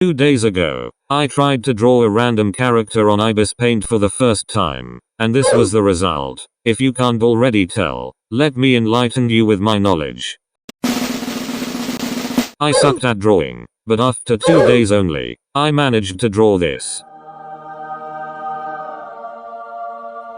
2 days ago, I tried to draw a random character on Ibis Paint for the first time, and this was the result. If you can't already tell, let me enlighten you with my knowledge. I sucked at drawing, but after 2 days only, I managed to draw this.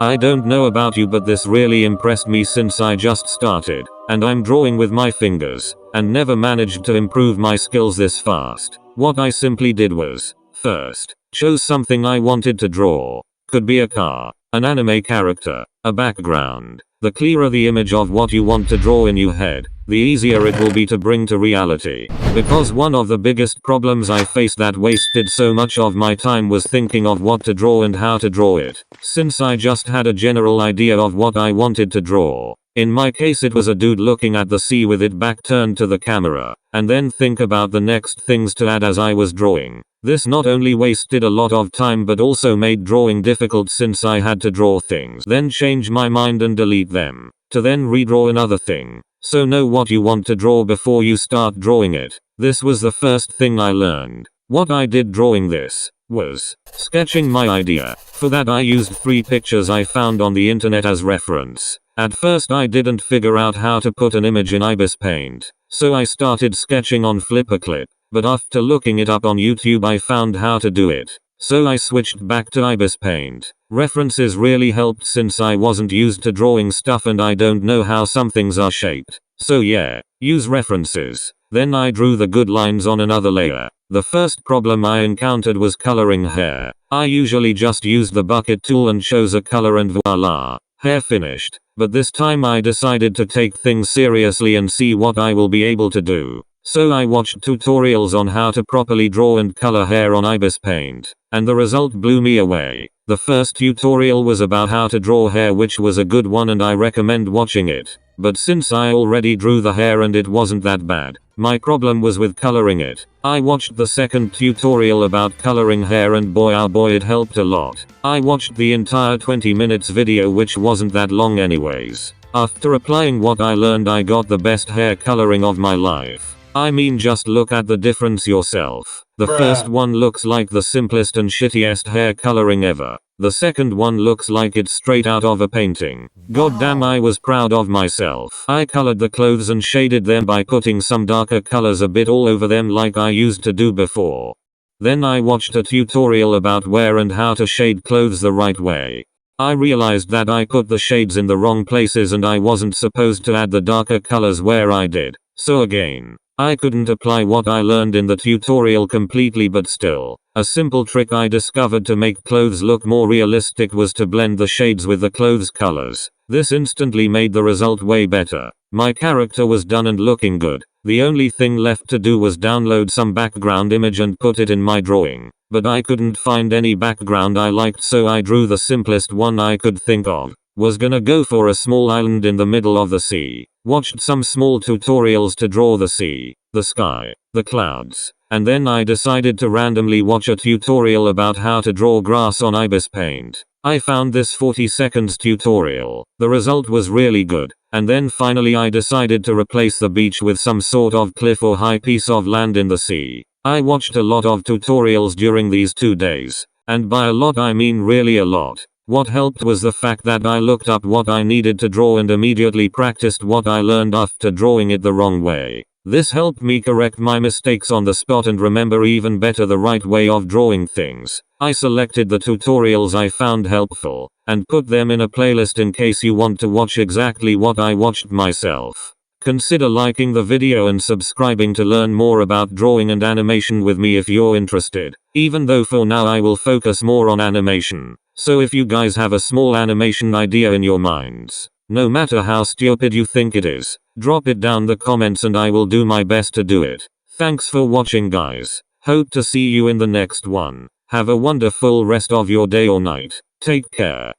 I don't know about you, but this really impressed me since I just started, and I'm drawing with my fingers, and never managed to improve my skills this fast. What I simply did was, first, chose something I wanted to draw. Could be a car, an anime character, a background. The clearer the image of what you want to draw in your head, the easier it will be to bring to reality. Because one of the biggest problems I faced that wasted so much of my time was thinking of what to draw and how to draw it, since I just had a general idea of what I wanted to draw. In my case it was a dude looking at the sea with it back turned to the camera, and then think about the next things to add as I was drawing. This not only wasted a lot of time but also made drawing difficult since I had to draw things, then change my mind and delete them, to then redraw another thing. So know what you want to draw before you start drawing it. This was the first thing I learned. What I did drawing this was sketching my idea. For that I used 3 pictures I found on the internet as reference. At first I didn't figure out how to put an image in Ibis Paint, so I started sketching on Flipperclip, but after looking it up on YouTube I found how to do it. So I switched back to Ibis Paint. References really helped since I wasn't used to drawing stuff and I don't know how some things are shaped. So yeah, use references. Then I drew the good lines on another layer. The first problem I encountered was coloring hair. I usually just used the bucket tool and chose a color and voila, hair finished. But this time I decided to take things seriously and see what I will be able to do. So I watched tutorials on how to properly draw and color hair on Ibis Paint, and the result blew me away. The first tutorial was about how to draw hair, which was a good one and I recommend watching it. But since I already drew the hair and it wasn't that bad, my problem was with coloring it. I watched the second tutorial about coloring hair and boy oh boy it helped a lot. I watched the entire 20 minutes video, which wasn't that long anyways. After applying what I learned I got the best hair coloring of my life. I mean, just look at the difference yourself. The first one looks like the simplest and shittiest hair coloring ever. The second one looks like it's straight out of a painting. Goddamn, I was proud of myself. I colored the clothes and shaded them by putting some darker colors a bit all over them like I used to do before. Then I watched a tutorial about where and how to shade clothes the right way. I realized that I put the shades in the wrong places and I wasn't supposed to add the darker colors where I did. So again, I couldn't apply what I learned in the tutorial completely, but still, a simple trick I discovered to make clothes look more realistic was to blend the shades with the clothes colors. This instantly made the result way better. My character was done and looking good. The only thing left to do was download some background image and put it in my drawing. But I couldn't find any background I liked, so I drew the simplest one I could think of. Was gonna go for a small island in the middle of the sea. Watched some small tutorials to draw the sea, the sky, the clouds, and then I decided to randomly watch a tutorial about how to draw grass on Ibis Paint. I found this 40 seconds tutorial. The result was really good, and then finally I decided to replace the beach with some sort of cliff or high piece of land in the sea. I watched a lot of tutorials during these 2 days, and by a lot I mean really a lot. What helped was the fact that I looked up what I needed to draw and immediately practiced what I learned after drawing it the wrong way. This helped me correct my mistakes on the spot and remember even better the right way of drawing things. I selected the tutorials I found helpful, and put them in a playlist in case you want to watch exactly what I watched myself. Consider liking the video and subscribing to learn more about drawing and animation with me if you're interested, even though for now I will focus more on animation. So if you guys have a small animation idea in your minds, no matter how stupid you think it is, drop it down the comments and I will do my best to do it. Thanks for watching, guys. Hope to see you in the next one. Have a wonderful rest of your day or night. Take care.